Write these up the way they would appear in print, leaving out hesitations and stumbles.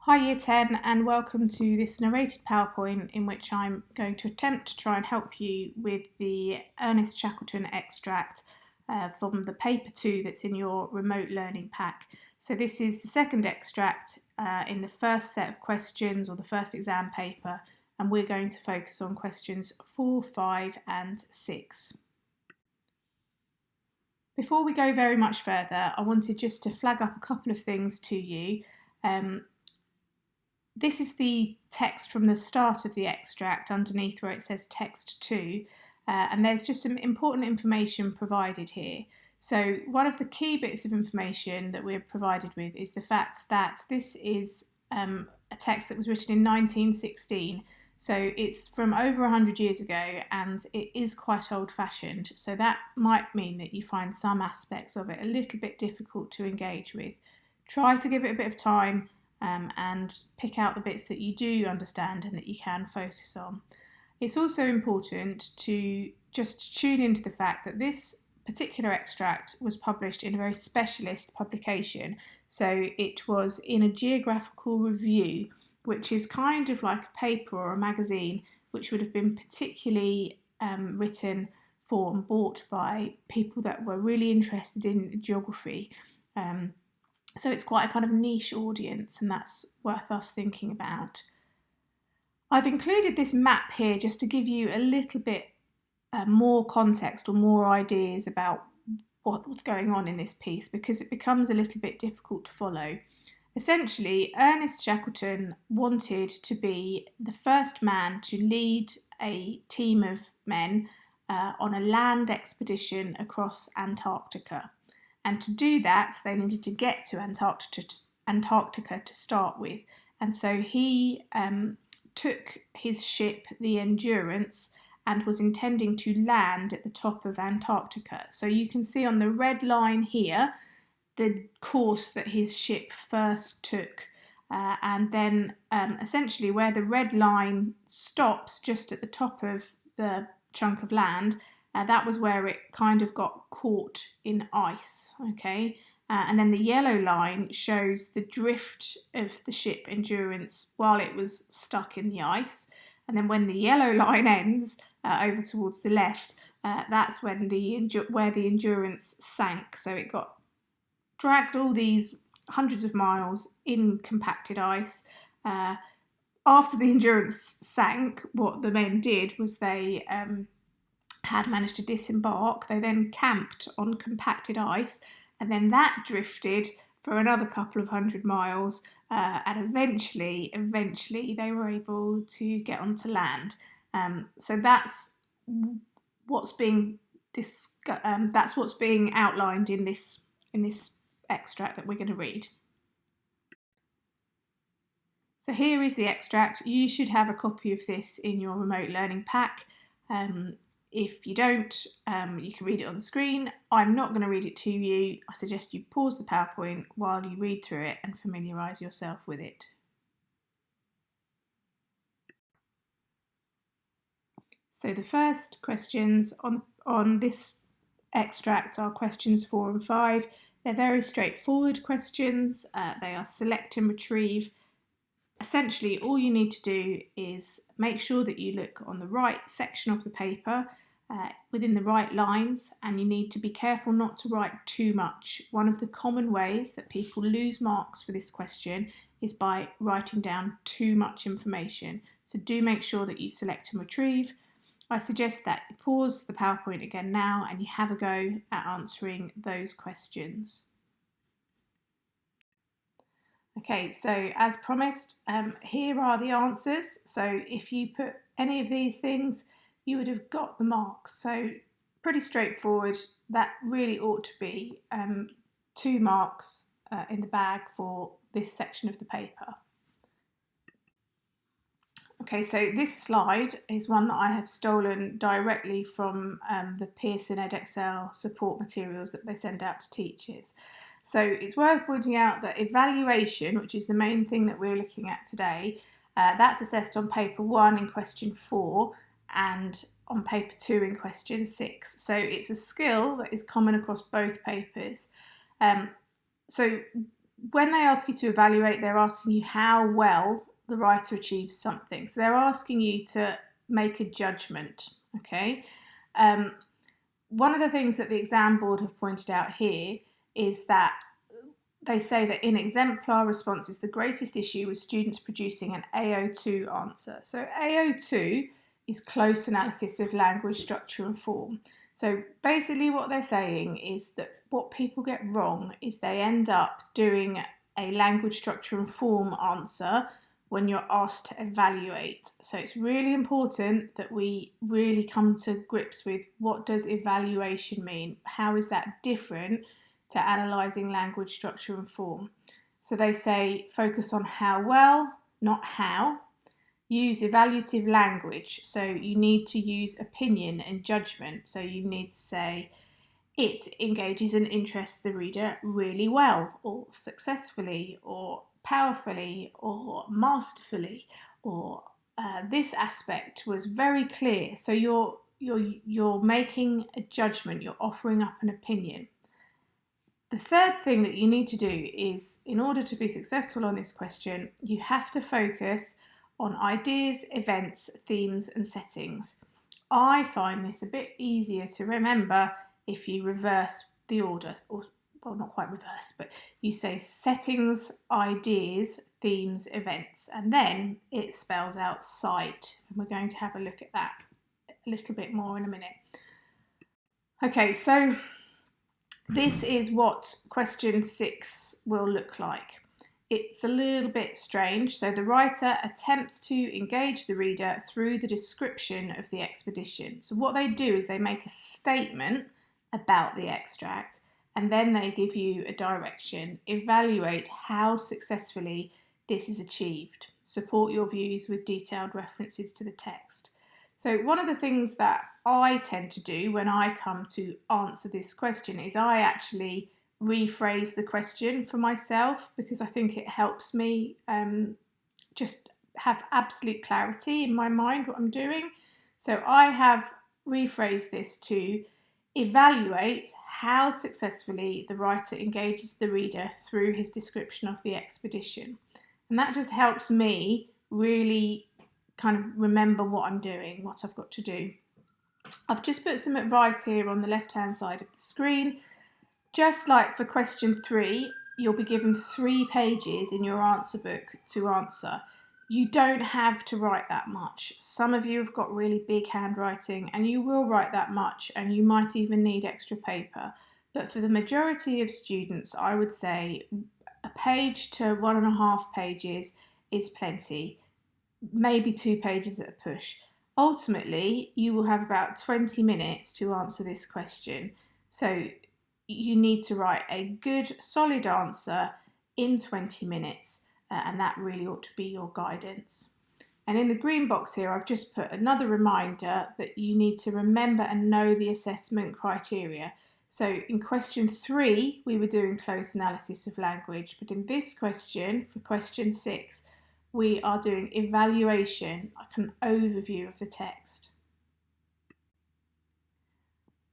Hi Year 10 and welcome to this narrated PowerPoint in which I'm going to attempt to try and help you with the Ernest Shackleton extract from the paper 2 that's in your remote learning pack. So this is the second extract in the first set of questions or the first exam paper, and we're going to focus on questions 4, 5 and 6. Before we go very much further, I wanted just to flag up a couple of things to you. This is the text from the start of the extract underneath where it says text 2, and there's just some important information provided here. So one of the key bits of information that we're provided with is the fact that this is a text that was written in 1916, so it's from over 100 years ago and it is quite old-fashioned, so that might mean that you find some aspects of it a little bit difficult to engage with. Try to give it a bit of time and pick out the bits that you do understand and that you can focus on. It's also important to just tune into the fact that this particular extract was published in a very specialist publication. So it was in a geographical review, which is kind of like a paper or a magazine, which would have been particularly written for and bought by people that were really interested in geography. So it's quite a kind of niche audience, and that's worth us thinking about. I've included this map here just to give you a little bit more context or more ideas about what's going on in this piece, because it becomes a little bit difficult to follow. Essentially, Ernest Shackleton wanted to be the first man to lead a team of men on a land expedition across Antarctica. And to do that, they needed to get to Antarctica to start with. And so he took his ship, the Endurance, and was intending to land at the top of Antarctica. So you can see on the red line here the course that his ship first took. And then essentially where the red line stops just at the top of the chunk of land, that was where it kind of got caught in ice, okay? And then the yellow line shows the drift of the ship Endurance while it was stuck in the ice. And then when the yellow line ends, over towards the left, that's when where the Endurance sank. So it got dragged all these hundreds of miles in compacted ice. After the Endurance sank, what the men did was they had managed to disembark. They then camped on compacted ice, and then that drifted for another couple of 100 miles, and eventually they were able to get onto land. So that's what's being outlined in this extract that we're going to read. So here is the extract. You should have a copy of this in your remote learning pack. If you don't, you can read it on the screen. I'm not going to read it to you. I suggest you pause the PowerPoint while you read through it and familiarise yourself with it. So the first questions on this extract are questions 4 and 5. They're very straightforward questions. They are select and retrieve. Essentially, all you need to do is make sure that you look on the right section of the paper, within the right lines, and you need to be careful not to write too much. One of the common ways that people lose marks for this question is by writing down too much information. So do make sure that you select and retrieve. I suggest that you pause the PowerPoint again now and you have a go at answering those questions. Okay, so as promised, here are the answers. So if you put any of these things, you would have got the marks. So pretty straightforward. That really ought to be 2 marks in the bag for this section of the paper. Okay, so this slide is one that I have stolen directly from the Pearson Edexcel support materials that they send out to teachers. So it's worth pointing out that evaluation, which is the main thing that we're looking at today, that's assessed on paper 1 in question 4 and on paper 2 in question 6. So it's a skill that is common across both papers. So when they ask you to evaluate, they're asking you how well the writer achieves something. So they're asking you to make a judgment, okay? One of the things that the exam board have pointed out here is that they say that in exemplar responses, the greatest issue was students producing an AO2 answer. So AO2 is close analysis of language, structure and form. So basically what they're saying is that what people get wrong is they end up doing a language, structure and form answer when you're asked to evaluate. So it's really important that we really come to grips with what does evaluation mean? How is that different to analysing language, structure and form? So they say focus on how well, not how. Use evaluative language, so you need to use opinion and judgment. So you need to say it engages and interests the reader really well, or successfully, or powerfully, or masterfully, or this aspect was very clear. So you're making a judgment, you're offering up an opinion. The third thing that you need to do is, in order to be successful on this question, you have to focus on ideas, events, themes and settings. I find this a bit easier to remember if you reverse the order, or well, not quite reverse, but you say settings, ideas, themes, events, and then it spells out cite. And we're going to have a look at that a little bit more in a minute. Okay, so this is what question 6 will look like. It's a little bit strange. So the writer attempts to engage the reader through the description of the expedition. So what they do is they make a statement about the extract and then they give you a direction. Evaluate how successfully this is achieved. Support your views with detailed references to the text. So one of the things that I tend to do when I come to answer this question is I actually rephrase the question for myself, because I think it helps me just have absolute clarity in my mind what I'm doing. So I have rephrased this to evaluate how successfully the writer engages the reader through his description of the expedition. And that just helps me really kind of remember what I'm doing, what I've got to do. I've just put some advice here on the left-hand side of the screen. Just like for question 3, you'll be given 3 pages in your answer book to answer. You don't have to write that much. Some of you have got really big handwriting and you will write that much, and you might even need extra paper. But for the majority of students, I would say a page to 1.5 pages is plenty, maybe 2 pages at a push. Ultimately, you will have about 20 minutes to answer this question. So you need to write a good, solid answer in 20 minutes. And that really ought to be your guidance. And in the green box here, I've just put another reminder that you need to remember and know the assessment criteria. So in question 3, we were doing close analysis of language, but in this question, for question 6, we are doing evaluation, like an overview of the text.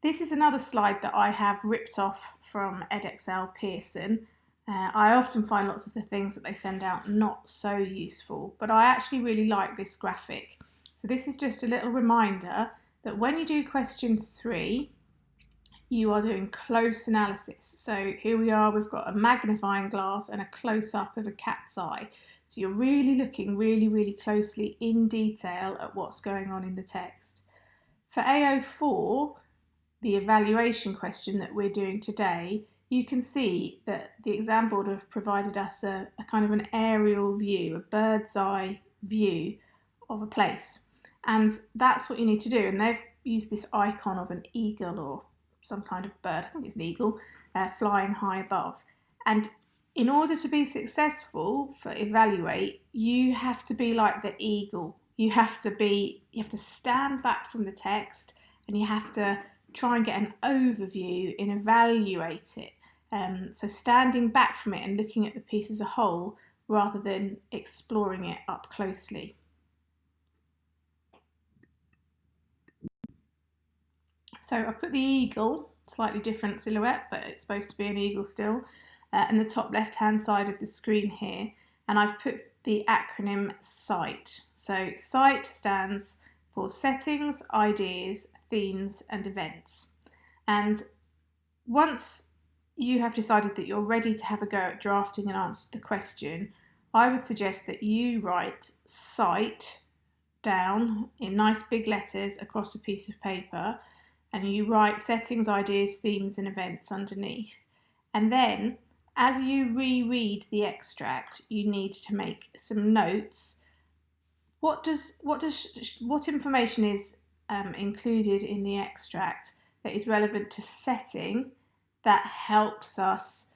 This is another slide that I have ripped off from Edexcel Pearson. I often find lots of the things that they send out not so useful, but I actually really like this graphic. So this is just a little reminder that when you do question 3, you are doing close analysis. So here we are, we've got a magnifying glass and a close-up of a cat's eye. So you're really looking really closely in detail at what's going on in the text. For AO4, the evaluation question that we're doing today, you can see that the exam board have provided us a kind of an aerial view, a bird's eye view of a place. And that's what you need to do. And they've used this icon of an eagle or some kind of bird, I think it's an eagle, flying high above. And in order to be successful for evaluate, you have to be like the eagle. You have to stand back from the text and you have to try and get an overview and evaluate it. So standing back from it and looking at the piece as a whole rather than exploring it up closely. So I've put the eagle, slightly different silhouette, but it's supposed to be an eagle still. in the top left-hand side of the screen here, and I've put the acronym SIGHT. So SIGHT stands for Settings, Ideas, Themes and Events. And once you have decided that you're ready to have a go at drafting an answer to the question, I would suggest that you write SIGHT down in nice big letters across a piece of paper, and you write settings, ideas, themes and events underneath. And then as you reread the extract, you need to make some notes. What information is included in the extract that is relevant to setting, that helps us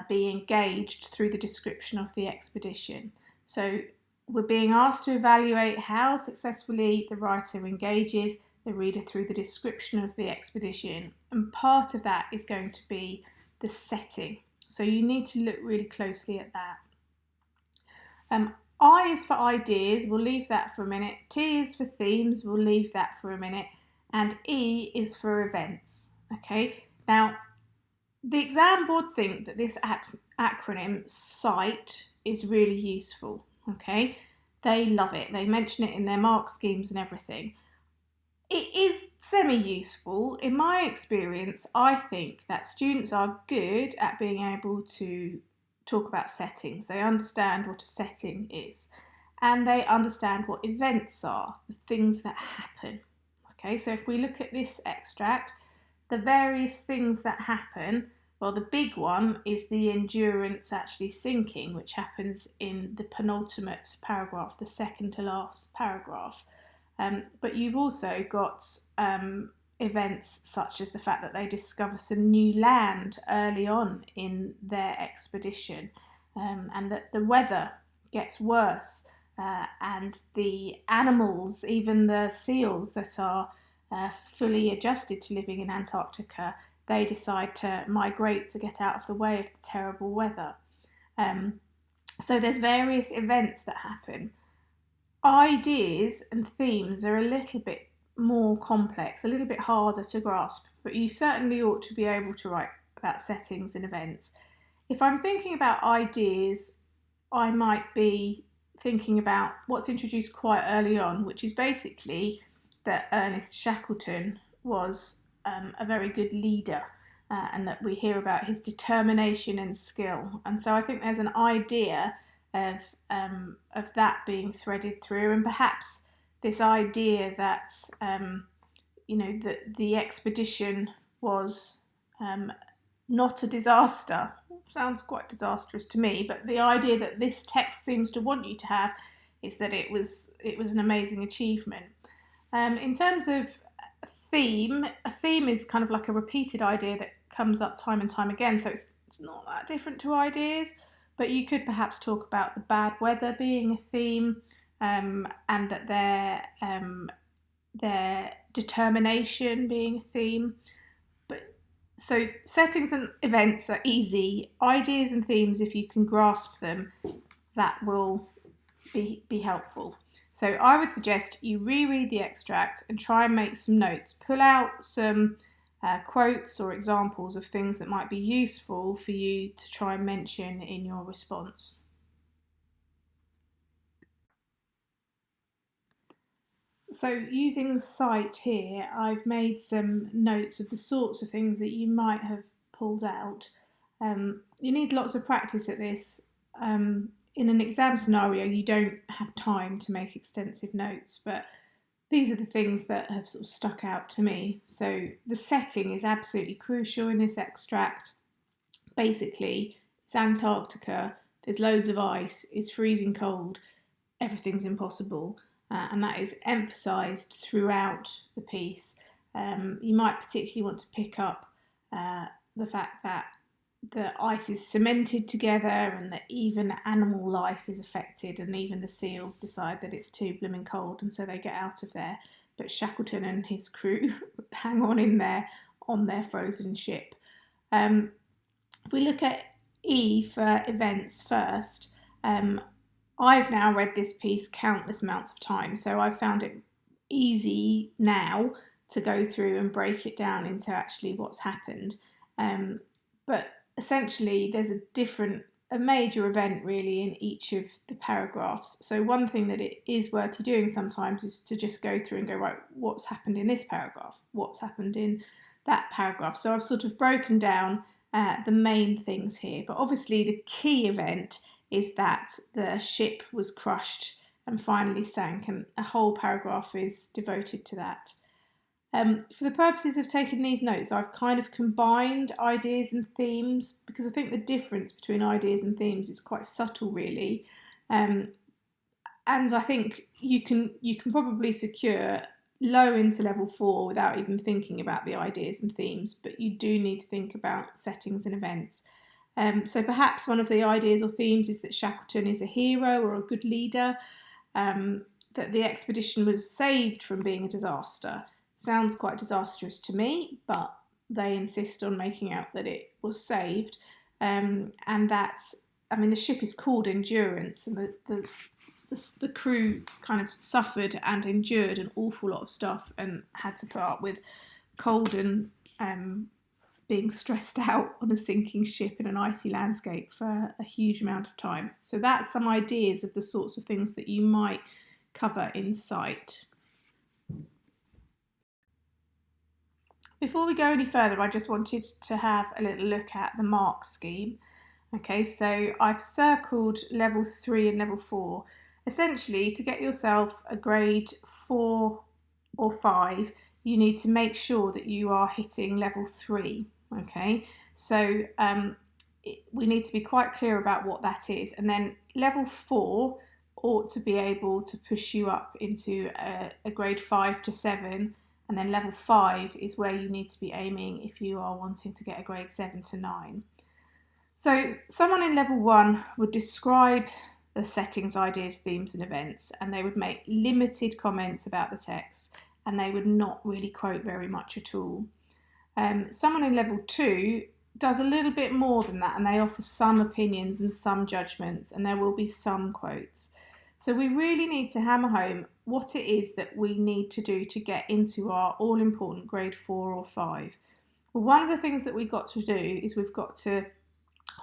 be engaged through the description of the expedition? So we're being asked to evaluate how successfully the writer engages the reader through the description of the expedition, and part of that is going to be the setting. So you need to look really closely at that. I is for ideas, we'll leave that for a minute. T is for themes, we'll leave that for a minute. And E is for events. Okay, now the exam board think that this acronym SIGHT is really useful. Okay, they love it. They mention it in their mark schemes and everything. It is semi-useful. In my experience, I think that students are good at being able to talk about settings. They understand what a setting is, and they understand what events are, the things that happen. Okay, so if we look at this extract, the various things that happen, well, the big one is the Endurance actually sinking, which happens in the penultimate paragraph, the second to last paragraph. But you've also got events such as the fact that they discover some new land early on in their expedition, and that the weather gets worse, and the animals, even the seals that are fully adjusted to living in Antarctica, they decide to migrate to get out of the way of the terrible weather. So there's various events that happen. Ideas and themes are a little bit more complex, a little bit harder to grasp, but you certainly ought to be able to write about settings and events. If I'm thinking about ideas, I might be thinking about what's introduced quite early on, which is basically that Ernest Shackleton was a very good leader, and that we hear about his determination and skill. And so I think there's an idea of that being threaded through, and perhaps this idea that the expedition was not a disaster. Sounds quite disastrous to me, but the idea that this text seems to want you to have is that it was an amazing achievement. In terms of theme, a theme is kind of like a repeated idea that comes up time and time again, so it's not that different to ideas, but you could perhaps talk about the bad weather being a theme, and that their determination being a theme. But so settings and events are easy. Ideas and themes, if you can grasp them, that will be helpful. So I would suggest you reread the extract and try and make some notes. Pull out some quotes or examples of things that might be useful for you to try and mention in your response. So using SIGHT here, I've made some notes of the sorts of things that you might have pulled out. You need lots of practice at this. In an exam scenario, you don't have time to make extensive notes, but these are the things that have sort of stuck out to me. So the setting is absolutely crucial in this extract. Basically, it's Antarctica, there's loads of ice, it's freezing cold, everything's impossible, and that is emphasised throughout the piece. You might particularly want to pick up the fact that the ice is cemented together and that even animal life is affected, and even the seals decide that it's too blooming cold and so they get out of there. But Shackleton and his crew hang on in there on their frozen ship. If we look at E for events first, I've now read this piece countless amounts of times, so I've found it easy now to go through and break it down into actually what's happened. But essentially there's a major event really in each of the paragraphs. So one thing that it is worth you doing sometimes is to just go through and go, right, what's happened in this paragraph? What's happened in that paragraph? So I've sort of broken down the main things here. But obviously the key event is that the ship was crushed and finally sank, and a whole paragraph is devoted to that. For the purposes of taking these notes, I've kind of combined ideas and themes because I think the difference between ideas and themes is quite subtle, really. And I think you can probably secure low into level 4 without even thinking about the ideas and themes, but you do need to think about settings and events. So perhaps one of the ideas or themes is that Shackleton is a hero or a good leader, that the expedition was saved from being a disaster. Sounds quite disastrous to me, but they insist on making out that it was saved, and that's, I mean, the ship is called Endurance, and the crew kind of suffered and endured an awful lot of stuff and had to put up with cold and being stressed out on a sinking ship in an icy landscape for a huge amount of time. So that's some ideas of the sorts of things that you might cover in sight. Before we go any further, I just wanted to have a little look at the Marc scheme. Okay, so I've circled level 3 and level 4. Essentially, to get yourself a grade 4 or 5, you need to make sure that you are hitting level 3. Okay, so we need to be quite clear about what that is. And then level 4 ought to be able to push you up into a grade 5 to 7. And then level 5 is where you need to be aiming if you are wanting to get a grade 7 to 9. So someone in level 1 would describe the settings, ideas, themes and events, and they would make limited comments about the text, and they would not really quote very much at all. Someone in level 2 does a little bit more than that, and they offer some opinions and some judgments, and there will be some quotes. So we really need to hammer home what it is that we need to do to get into our all-important grade 4 or 5. Well, one of the things that we've got to do is we've got to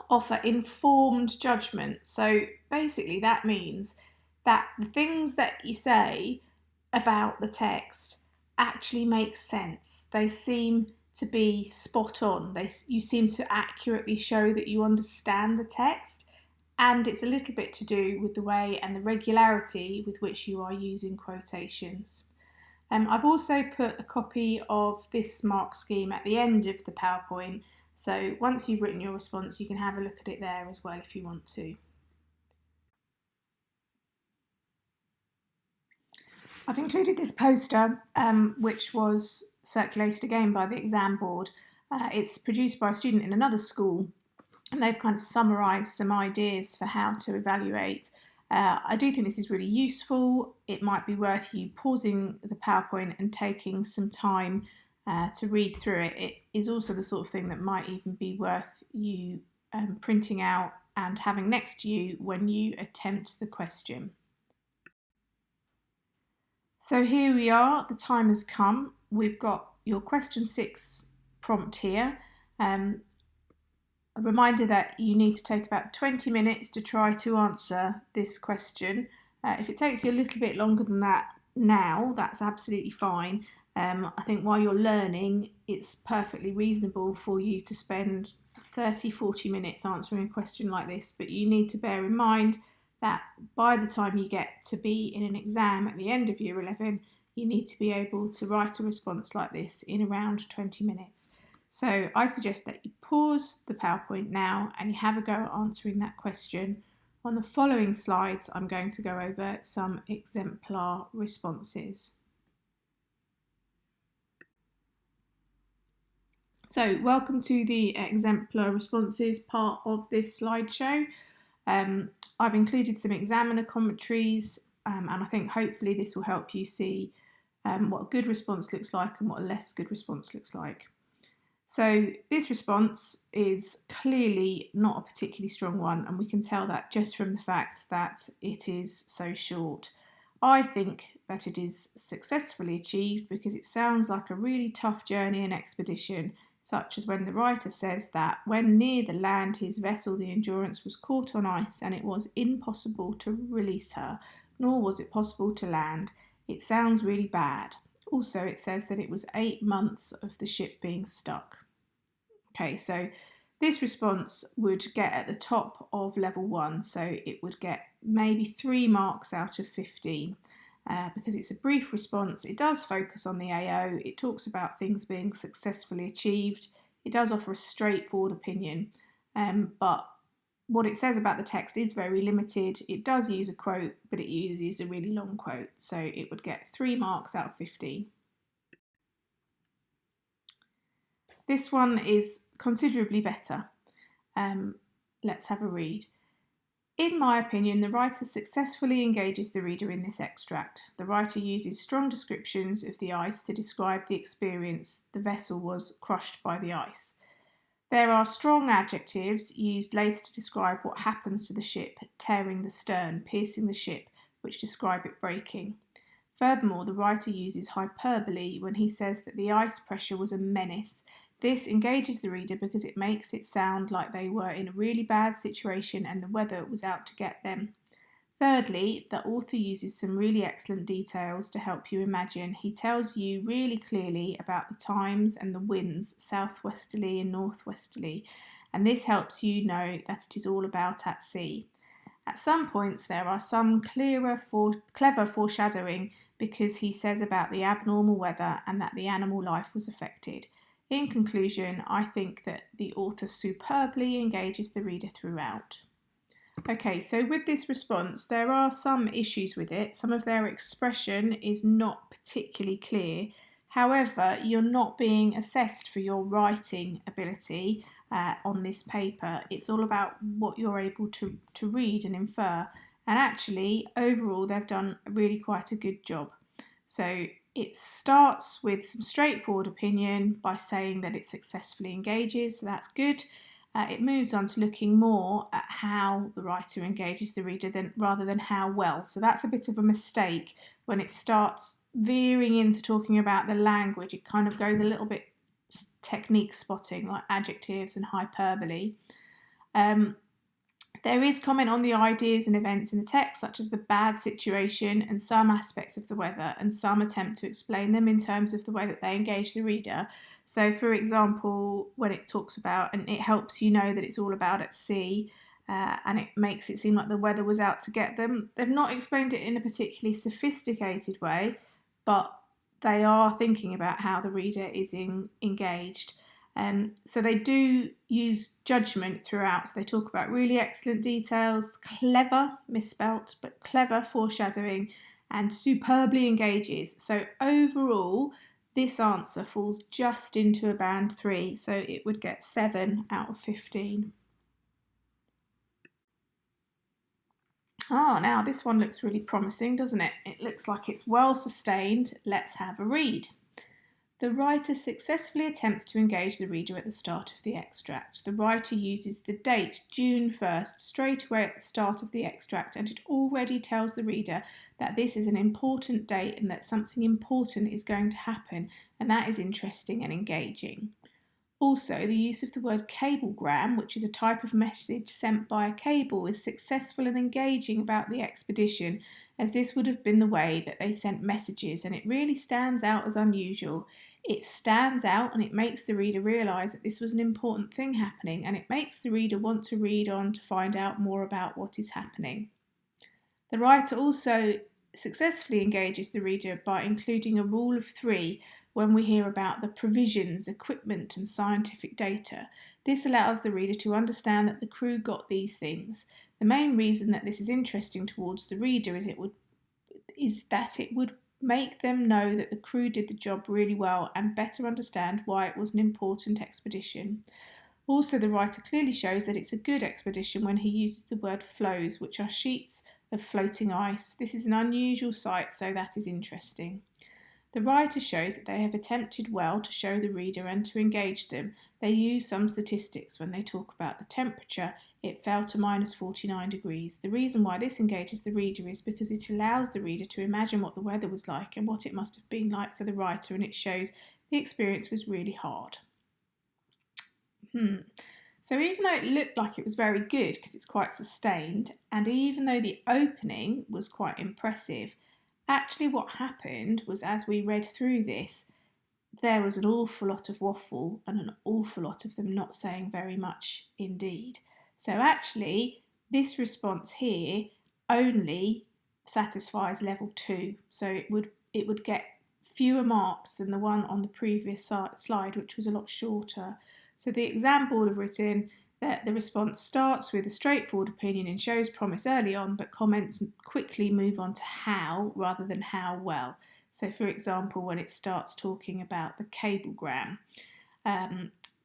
offer informed judgment. So basically that means that the things that you say about the text actually make sense. They seem to be spot on. You seem to accurately show that you understand the text. And it's a little bit to do with the way and the regularity with which you are using quotations. I've also put a copy of this Marc scheme at the end of the PowerPoint, so once you've written your response you can have a look at it there as well if you want to. I've included this poster which was circulated again by the exam board. It's produced by a student in another school, and they've kind of summarised some ideas for how to evaluate. I do think this is really useful. It might be worth you pausing the PowerPoint and taking some time to read through it. It is also the sort of thing that might even be worth you printing out and having next to you when you attempt the question. So here we are, the time has come. We've got your question 6 prompt here. A reminder that you need to take about 20 minutes to try to answer this question. If it takes you a little bit longer than that now, that's absolutely fine. I think while you're learning, it's perfectly reasonable for you to spend 30-40 minutes answering a question like this, but you need to bear in mind that by the time you get to be in an exam at the end of year 11, you need to be able to write a response like this in around 20 minutes. So I suggest that you pause the PowerPoint now and you have a go at answering that question. On the following slides, I'm going to go over some exemplar responses. So welcome to the exemplar responses part of this slideshow. I've included some examiner commentaries and I think hopefully this will help you see what a good response looks like and what a less good response looks like. So this response is clearly not a particularly strong one, and we can tell that just from the fact that it is so short. I think that it is successfully achieved because it sounds like a really tough journey and expedition such as when the writer says that when near the land his vessel the Endurance was caught on ice and it was impossible to release her, nor was it possible to land. It sounds really bad. Also, it says that it was 8 months of the ship being stuck. Okay, so this response would get at the top of level 1, so it would get maybe 3 marks out of 15. Because it's a brief response. It does focus on the AO, it talks about things being successfully achieved, it does offer a straightforward opinion, but what it says about the text is very limited. It does use a quote, but it uses a really long quote, so it would get 3 marks out of 15. This one is considerably better. Let's have a read. In my opinion, the writer successfully engages the reader in this extract. The writer uses strong descriptions of the ice to describe the experience the vessel was crushed by the ice. There are strong adjectives used later to describe what happens to the ship, tearing the stern, piercing the ship, which describe it breaking. Furthermore, the writer uses hyperbole when he says that the ice pressure was a menace. This engages the reader because it makes it sound like they were in a really bad situation and the weather was out to get them. Thirdly, the author uses some really excellent details to help you imagine. He tells you really clearly about the times and the winds, southwesterly and northwesterly, and this helps you know that it is all about at sea. At some points there are some clever foreshadowing because he says about the abnormal weather and that the animal life was affected. In conclusion, I think that the author superbly engages the reader throughout. Okay, so with this response, there are some issues with it. Some of their expression is not particularly clear. However, you're not being assessed for your writing ability on this paper. It's all about what you're able to read and infer. And actually, overall, they've done really quite a good job. So it starts with some straightforward opinion by saying that it successfully engages, so that's good. It moves on to looking more at how the writer engages the reader rather than how well. So that's a bit of a mistake when it starts veering into talking about the language. It kind of goes a little bit technique spotting, like adjectives and hyperbole. There is comment on the ideas and events in the text, such as the bad situation and some aspects of the weather, and some attempt to explain them in terms of the way that they engage the reader. So, for example, when it talks about, and it helps you know that it's all about at sea, and it makes it seem like the weather was out to get them. They've not explained it in a particularly sophisticated way, but they are thinking about how the reader is engaged. So they do use judgment throughout. So they talk about really excellent details, clever, misspelt, but clever foreshadowing, and superbly engages. So overall, this answer falls just into a band 3, so it would get 7 out of 15. Now this one looks really promising, doesn't it? It looks like it's well sustained. Let's have a read. The writer successfully attempts to engage the reader at the start of the extract. The writer uses the date, June 1st, straight away at the start of the extract, and it already tells the reader that this is an important date and that something important is going to happen, and that is interesting and engaging. Also, the use of the word cablegram, which is a type of message sent by a cable, is successful and engaging about the expedition, as this would have been the way that they sent messages, and it really stands out as unusual. It stands out and it makes the reader realise that this was an important thing happening, and it makes the reader want to read on to find out more about what is happening. The writer also successfully engages the reader by including a rule of 3 when we hear about the provisions, equipment and scientific data. This allows the reader to understand that the crew got these things. The main reason that this is interesting towards the reader is that it would make them know that the crew did the job really well and better understand why it was an important expedition. Also, the writer clearly shows that it's a good expedition when he uses the word floes, which are sheets of floating ice. This is an unusual sight, so that is interesting. The writer shows that they have attempted well to show the reader and to engage them. They use some statistics when they talk about the temperature. It fell to -49 degrees. The reason why this engages the reader is because it allows the reader to imagine what the weather was like and what it must have been like for the writer, and it shows the experience was really hard. So even though it looked like it was very good because it's quite sustained, and even though the opening was quite impressive, actually what happened was as we read through this, there was an awful lot of waffle and an awful lot of them not saying very much indeed. So actually, this response here only satisfies level 2. So it would get fewer marks than the one on the previous slide, which was a lot shorter. So the exam board have written that the response starts with a straightforward opinion and shows promise early on, but comments quickly move on to how rather than how well. So for example, when it starts talking about the cablegram,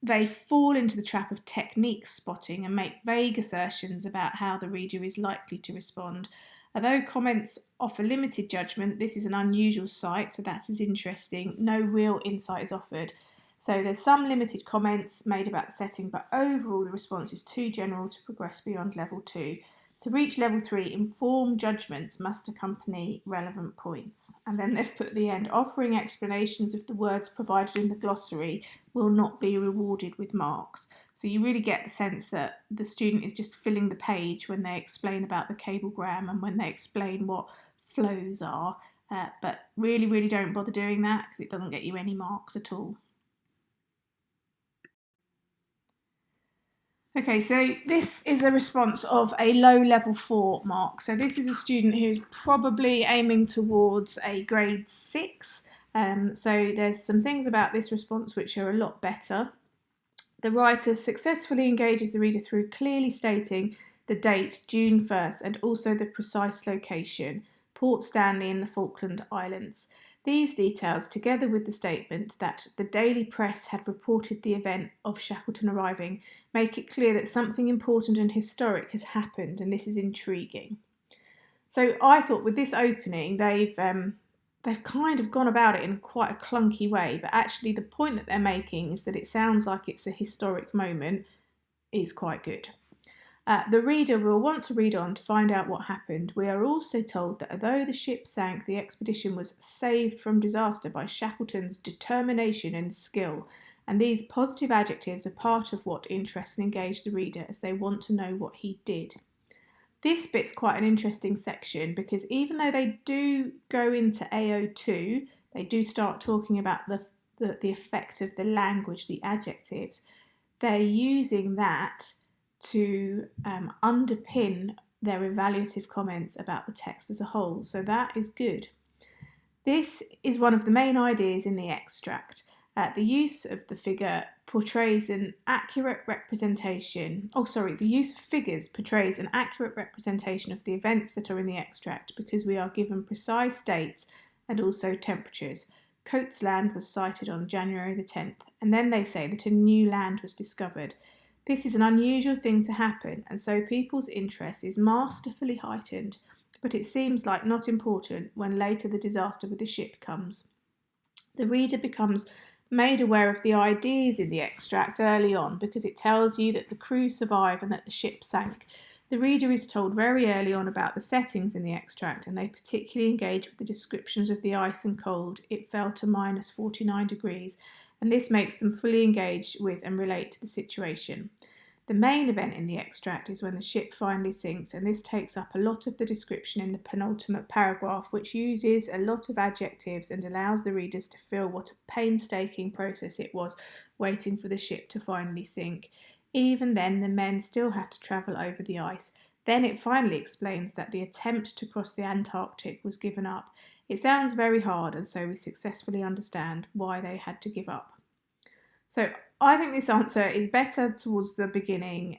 they fall into the trap of technique spotting and make vague assertions about how the reader is likely to respond. Although comments offer limited judgment, this is an unusual sight, so that is interesting. No real insight is offered. So there's some limited comments made about the setting, but overall the response is too general to progress beyond level 2. To reach level 3, informed judgments must accompany relevant points. And then they've put at the end, offering explanations of the words provided in the glossary will not be rewarded with marks. So you really get the sense that the student is just filling the page when they explain about the cablegram and when they explain what flows are. But really don't bother doing that because it doesn't get you any marks at all. Okay, so this is a response of a low level 4 mark. So this is a student who's probably aiming towards a grade 6. So there's some things about this response which are a lot better. The writer successfully engages the reader through clearly stating the date, June 1st, and also the precise location, Port Stanley in the Falkland Islands. These details, together with the statement that the daily press had reported the event of Shackleton arriving, make it clear that something important and historic has happened, and this is intriguing. So I thought with this opening, they've kind of gone about it in quite a clunky way, but actually the point that they're making is that it sounds like it's a historic moment is quite good. The reader will want to read on to find out what happened. We are also told that although the ship sank, the expedition was saved from disaster by Shackleton's determination and skill, and these positive adjectives are part of what interests and engage the reader as they want to know what he did. This bit's quite an interesting section because even though they do go into AO2, they do start talking about the effect of the language, the adjectives, they're using that to underpin their evaluative comments about the text as a whole. So that is good. This is one of the main ideas in the extract. The use of the figure portrays an accurate representation. The use of figures portrays an accurate representation of the events that are in the extract because we are given precise dates and also temperatures. Coates Land was sighted on January the 10th, and then they say that a new land was discovered. This is an unusual thing to happen, and so people's interest is masterfully heightened, but it seems like not important when later the disaster with the ship comes. The reader becomes made aware of the ideas in the extract early on because it tells you that the crew survive and that the ship sank. The reader is told very early on about the settings in the extract, and they particularly engage with the descriptions of the ice and cold. It fell to minus 49 degrees, and this makes them fully engaged with and relate to the situation. The main event in the extract is when the ship finally sinks, and this takes up a lot of the description in the penultimate paragraph, which uses a lot of adjectives and allows the readers to feel what a painstaking process it was waiting for the ship to finally sink. Even then, the men still have to travel over the ice. Then it finally explains that the attempt to cross the Antarctic was given up. It sounds very hard, and so we successfully understand why they had to give up. So I think this answer is better towards the beginning.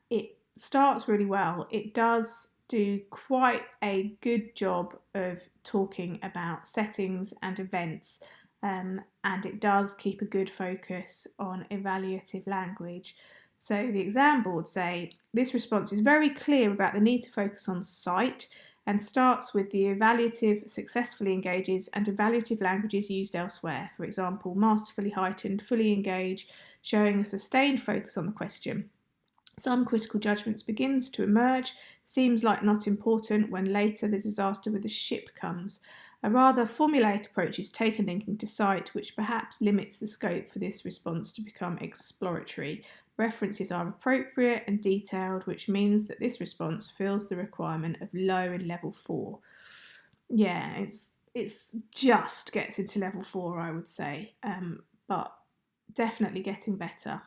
It starts really well. It does do quite a good job of talking about settings and events, and it does keep a good focus on evaluative language. So the exam board say this response is very clear about the need to focus on sight and starts with the evaluative successfully engages and evaluative languages used elsewhere. For example, masterfully heightened, fully engaged, showing a sustained focus on the question. Some critical judgments begins to emerge, seems like not important when later the disaster with the ship comes. A rather formulaic approach is taken thinking to cite, which perhaps limits the scope for this response to become exploratory. References are appropriate and detailed, which means that this response fills the requirement of low in level 4. Yeah, it's just gets into level 4, I would say, but definitely getting better.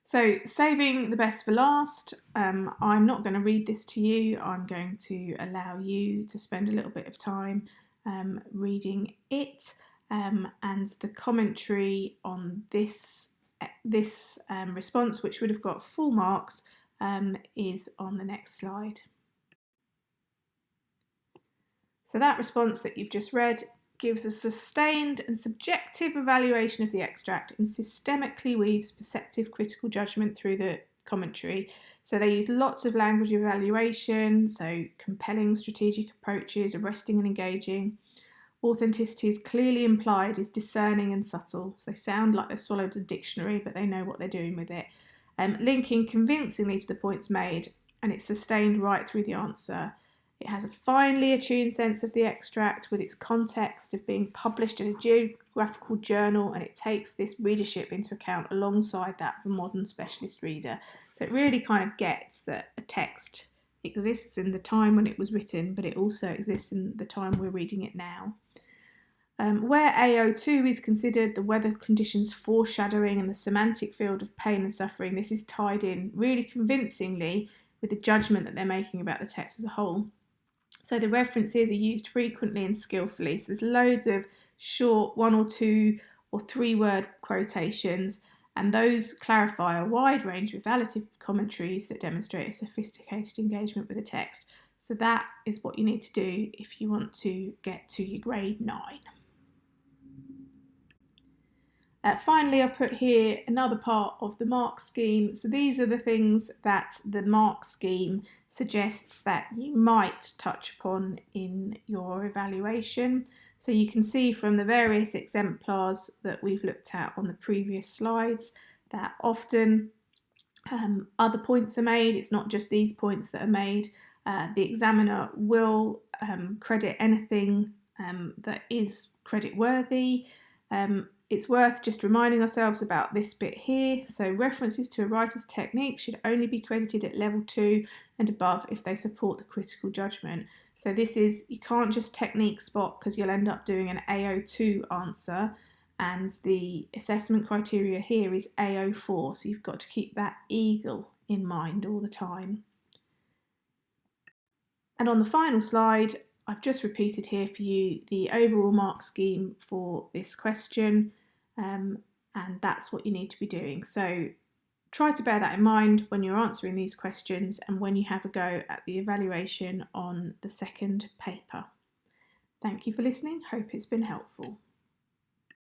So saving the best for last, I'm not going to read this to you. I'm going to allow you to spend a little bit of time reading it, and the commentary on this response, which would have got full marks, is on the next slide. So that response that you've just read gives a sustained and subjective evaluation of the extract and systemically weaves perceptive critical judgment through the commentary. So they use lots of language evaluation, so compelling strategic approaches, arresting and engaging. Authenticity is clearly implied, is discerning and subtle. So they sound like they've swallowed a dictionary, but they know what they're doing with it. Linking convincingly to the points made, and it's sustained right through the answer. It has a finely attuned sense of the extract with its context of being published in a geographical journal, and it takes this readership into account alongside that of a modern specialist reader. So it really kind of gets that a text exists in the time when it was written, but it also exists in the time we're reading it now. Where AO2 is considered the weather conditions foreshadowing and the semantic field of pain and suffering, this is tied in really convincingly with the judgment that they're making about the text as a whole. So the references are used frequently and skillfully. So there's loads of short 1 or 2 or 3 word quotations, and those clarify a wide range of evaluative commentaries that demonstrate a sophisticated engagement with the text. So that is what you need to do if you want to get to your grade 9. Finally, I've put here another part of the Marc scheme. So these are the things that the Marc scheme suggests that you might touch upon in your evaluation. So you can see from the various exemplars that we've looked at on the previous slides that often other points are made. It's not just these points that are made. The examiner will credit anything that is credit worthy. It's worth just reminding ourselves about this bit here. So references to a writer's technique should only be credited at level 2 and above if they support the critical judgment. So this is, you can't just technique spot because you'll end up doing an AO2 answer, and the assessment criteria here is AO4, so you've got to keep that eagle in mind all the time. And on the final slide, I've just repeated here for you the overall Marc scheme for this question, and that's what you need to be doing. So try to bear that in mind when you're answering these questions and when you have a go at the evaluation on the second paper. Thank you for listening. Hope it's been helpful.